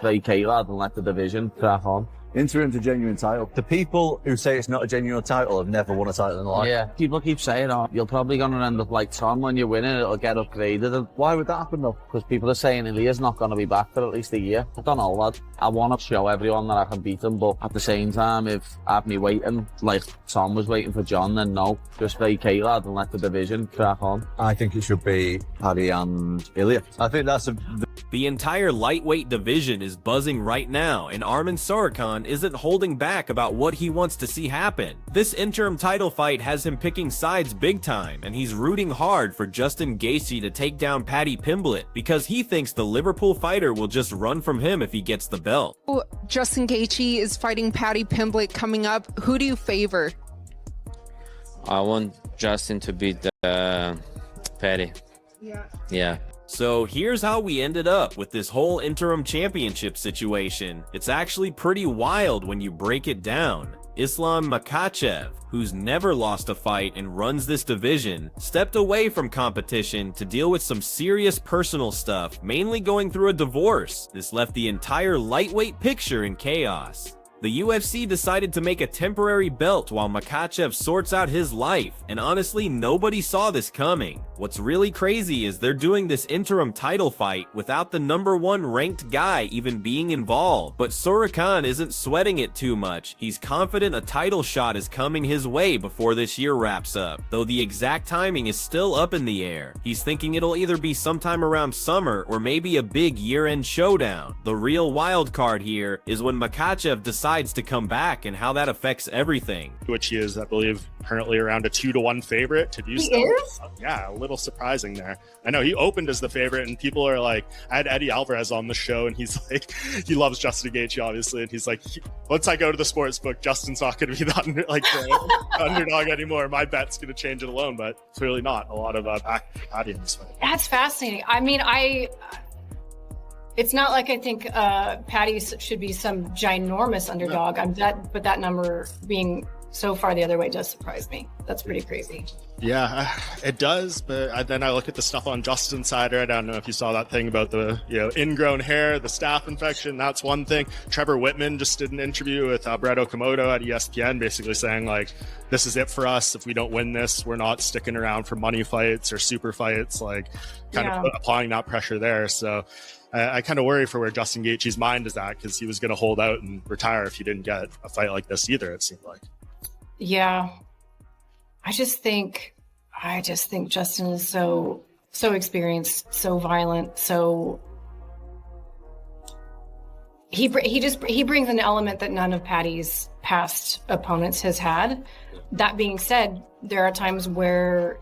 vacate, lad, and let the division crack on. Interim's a genuine title. The people who say it's not a genuine title have never won a title in life. Yeah, people keep saying, oh, you're probably going to end up like Tom when you win it, it'll get upgraded. And Why would that happen though? because people are saying Ilya's not going to be back for at least a year. I don't know, lad. I want to show everyone that I can beat him, but at the same time, if I have me waiting, like Tom was waiting for John, then no. Just vacate, lad, and let the division crack on. I think it should be Paddy and Ilya. I think that's The entire lightweight division is buzzing right now, and Arman Tsarukyan isn't holding back about what he wants to see happen. This interim title fight has him picking sides big time, and he's rooting hard for Justin Gaethje to take down Paddy Pimblett because he thinks the Liverpool fighter will just run from him if he gets the belt. Justin Gaethje is fighting Paddy Pimblett coming up. Who do you favor? I want Justin to beat Paddy. Yeah. So here's how we ended up with this whole interim championship situation. It's actually pretty wild when you break it down. Islam Makhachev, who's never lost a fight and runs this division, stepped away from competition to deal with some serious personal stuff, mainly going through a divorce. This left the entire lightweight picture in chaos. The UFC decided to make a temporary belt while Makhachev sorts out his life, and honestly, nobody saw this coming. What's really crazy is they're doing this interim title fight without the #1 ranked guy even being involved. But Tsarukyan isn't sweating it too much. He's confident a title shot is coming his way before this year wraps up, though the exact timing is still up in the air. He's thinking it'll either be sometime around summer or maybe a big year-end showdown. The real wild card here is when Makhachev decides to come back and how that affects everything. Which he is, I believe, currently around a 2-1 favorite to do so. He is? Yeah, a little surprising there. I know he opened as the favorite, and people are like, I had Eddie Alvarez on the show, and he's like, he loves Justin Gaethje, obviously, and he's like, once I go to the sports book, Justin's not going to be the underdog anymore. My bet's going to change it alone, but clearly not. A lot of back Paddy in this fight. That's fascinating. I mean, it's not like I think Paddy should be some ginormous underdog. But that number being so far the other way does surprise me. That's pretty crazy. Yeah, it does. But then I look at the stuff on Justin's side. I don't know if you saw that thing about the ingrown hair, the staph infection. That's one thing. Trevor Whitman just did an interview with Brett Okamoto at ESPN, basically saying like, this is it for us. If we don't win this, we're not sticking around for money fights or super fights. Like, kind of applying that pressure there. So I kind of worry for where Justin Gaethje's mind is at, because he was going to hold out and retire if he didn't get a fight like this either, it seemed like. Yeah. I just think Justin is so experienced, so violent, so he brings an element that none of Paddy's past opponents has had. That being said, there are times where,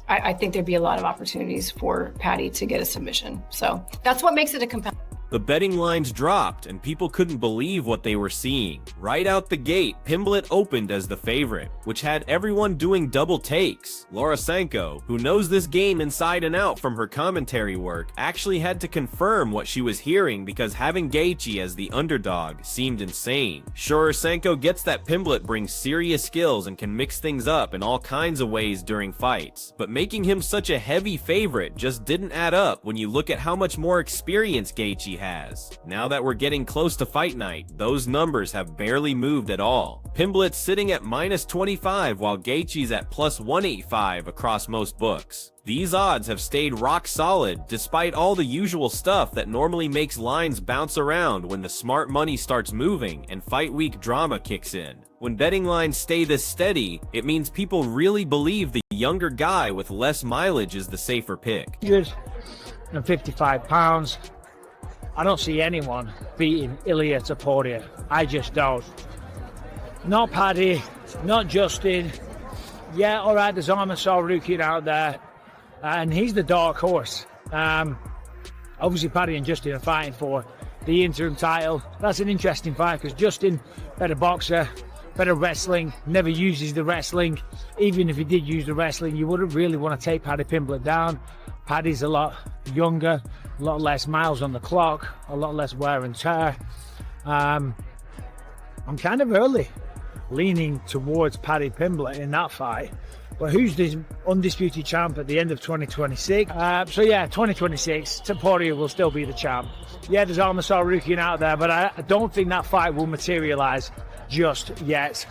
I think there'd be a lot of opportunities for Paddy to get a submission. So that's what makes it a compelling. The betting lines dropped, and people couldn't believe what they were seeing. Right out the gate, Pimblett opened as the favorite, which had everyone doing double takes. Laura Sanko, who knows this game inside and out from her commentary work, actually had to confirm what she was hearing because having Gaethje as the underdog seemed insane. Sure, Sanko gets that Pimblett brings serious skills and can mix things up in all kinds of ways during fights, but making him such a heavy favorite just didn't add up when you look at how much more experience Gaethje has. Now that we're getting close to fight night, those numbers have barely moved at all. Pimblett's sitting at -25 while Gaethje's at +185 across most books. These odds have stayed rock solid despite all the usual stuff that normally makes lines bounce around when the smart money starts moving and fight week drama kicks in. When betting lines stay this steady, it means people really believe the younger guy with less mileage is the safer pick. 155 pounds. I don't see anyone beating Ilya Topuria. I just don't. Not Paddy, not Justin. Yeah, all right, there's Arman Tsarukyan out there, and he's the dark horse. Obviously, Paddy and Justin are fighting for the interim title. That's an interesting fight because Justin, better boxer, better wrestling, never uses the wrestling. Even if he did use the wrestling, you wouldn't really want to take Paddy Pimblett down. Paddy's a lot younger, a lot less miles on the clock, a lot less wear and tear. I'm kind of early leaning towards Paddy Pimblett in that fight. But who's the undisputed champ at the end of 2026? So yeah, 2026, Topuria will still be the champ. Yeah, there's Armasar Rukian out there, but I don't think that fight will materialize just yet.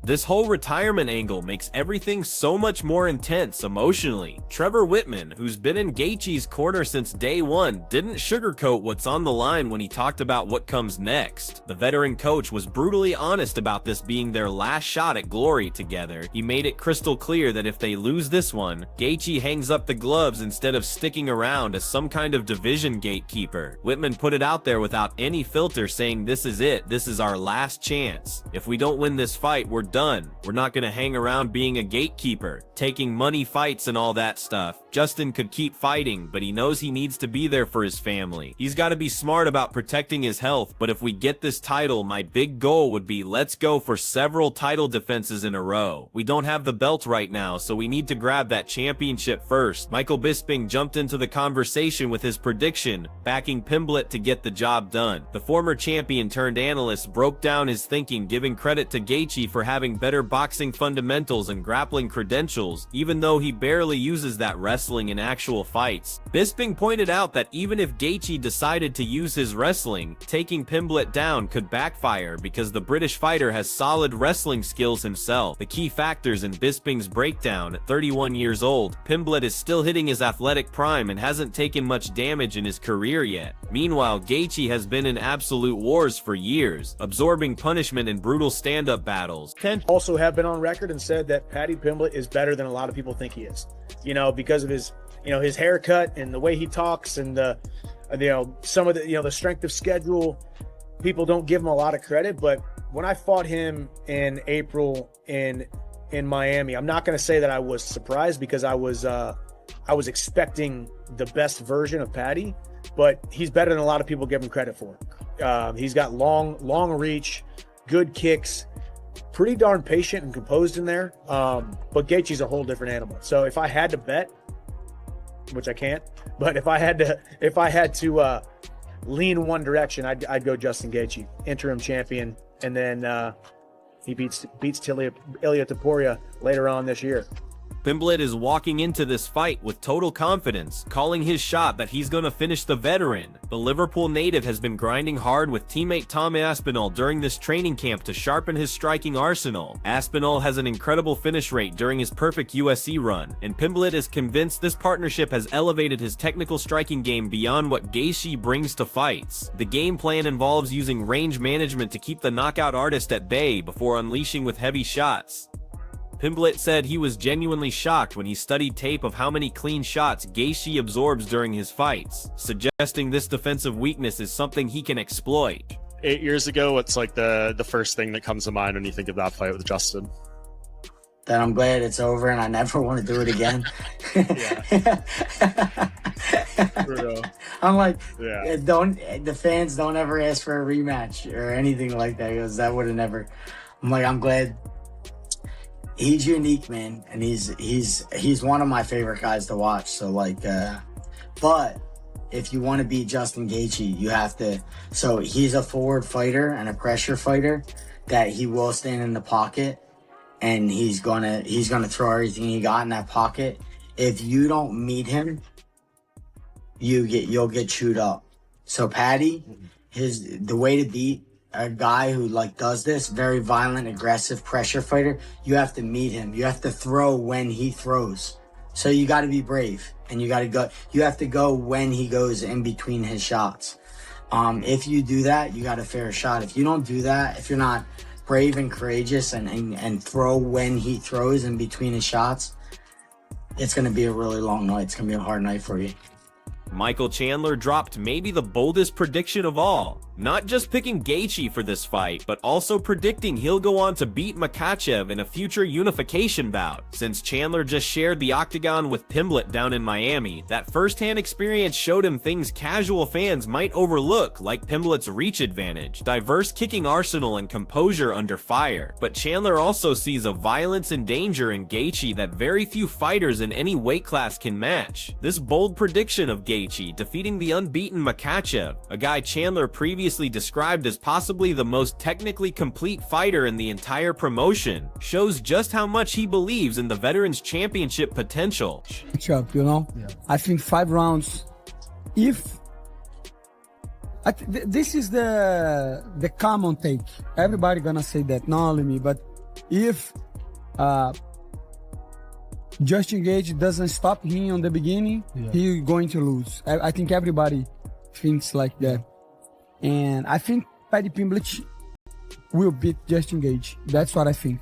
This whole retirement angle makes everything so much more intense emotionally. Trevor Whitman, who's been in Gaethje's corner since day one, didn't sugarcoat what's on the line when he talked about what comes next. The veteran coach was brutally honest about this being their last shot at glory together. He made it crystal clear that if they lose this one, Gaethje hangs up the gloves instead of sticking around as some kind of division gatekeeper. Whitman put it out there without any filter, saying this is it, this is our last chance. If we don't win this fight, we're done. We're not gonna hang around being a gatekeeper, taking money fights and all that stuff. Justin could keep fighting, but he knows he needs to be there for his family. He's gotta be smart about protecting his health, but if we get this title, my big goal would be let's go for several title defenses in a row. We don't have the belt right now, so we need to grab that championship first. Michael Bisping jumped into the conversation with his prediction, backing Pimblett to get the job done. The former champion turned analyst broke down his thinking, giving credit to Gaethje for having better boxing fundamentals and grappling credentials, even though he barely uses that wrestling in actual fights. Bisping pointed out that even if Gaethje decided to use his wrestling, taking Pimblett down could backfire because the British fighter has solid wrestling skills himself. The key factors in Bisping's breakdown: at 31 years old, Pimblett is still hitting his athletic prime and hasn't taken much damage in his career yet. Meanwhile, Gaethje has been in absolute wars for years, absorbing punishment in brutal stand-up battles. Also have been on record and said that Paddy Pimblett is better than a lot of people think he is. You know, because of his, you know, his haircut and the way he talks and the, you know, some of the, you know, the strength of schedule. People don't give him a lot of credit, but when I fought him in April in Miami, I'm not going to say that I was surprised because I was expecting the best version of Paddy, but he's better than a lot of people give him credit for. He's got long reach, good kicks, pretty darn patient and composed in there. But Gaethje's a whole different animal. So if I had to bet, which I can't, but if I had to lean one direction, I'd go Justin Gaethje, interim champion, and then he beats Ilia Topuria later on this year. Pimblett is walking into this fight with total confidence, calling his shot that he's gonna finish the veteran. The Liverpool native has been grinding hard with teammate Tom Aspinall during this training camp to sharpen his striking arsenal. Aspinall has an incredible finish rate during his perfect USC run, and Pimblett is convinced this partnership has elevated his technical striking game beyond what Gaethje brings to fights. The game plan involves using range management to keep the knockout artist at bay before unleashing with heavy shots. Pimblett said he was genuinely shocked when he studied tape of how many clean shots Gaethje absorbs during his fights, suggesting this defensive weakness is something he can exploit. 8 years ago, what's like the first thing that comes to mind when you think of that fight with Justin? That I'm glad it's over and I never want to do it again. I'm like, the fans don't ever ask for a rematch or anything like that, because that would have never. I'm like, I'm glad. He's unique, man, and he's one of my favorite guys to watch. So like, but if you want to beat Justin Gaethje, you have to. So he's a forward fighter and a pressure fighter that he will stand in the pocket, and he's gonna throw everything he got in that pocket. If you don't meet him, you'll get chewed up. So Paddy, the way to beat a guy who like does this, very violent, aggressive pressure fighter, you have to meet him. You have to throw when he throws. So you got to be brave, and you have to go when he goes in between his shots. If you do that, you got a fair shot. If you don't do that, if you're not brave and courageous and throw when he throws in between his shots, it's going to be a really long night. It's going to be a hard night for you. Michael Chandler dropped maybe the boldest prediction of all. Not just picking Gaethje for this fight, but also predicting he'll go on to beat Makhachev in a future unification bout. Since Chandler just shared the octagon with Pimblett down in Miami, that first-hand experience showed him things casual fans might overlook, like Pimblett's reach advantage, diverse kicking arsenal, and composure under fire. But Chandler also sees a violence and danger in Gaethje that very few fighters in any weight class can match. This bold prediction of Gaethje Gaethje defeating the unbeaten Makhachev, a guy Chandler previously described as possibly the most technically complete fighter in the entire promotion, shows just how much he believes in the Veterans Championship potential. Up, you know? Yeah. I think 5 rounds. If this is the common take, everybody gonna say that, not only me, but if Justin Gaethje doesn't stop him on the beginning, he's going to lose. I think everybody thinks like that, and I think Paddy Pimblett will beat Justin Gaethje. That's what I think.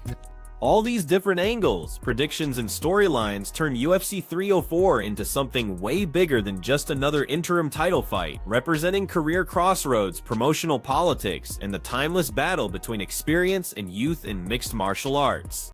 All these different angles, predictions, and storylines turn UFC 304 into something way bigger than just another interim title fight, representing career crossroads, promotional politics, and the timeless battle between experience and youth in mixed martial arts.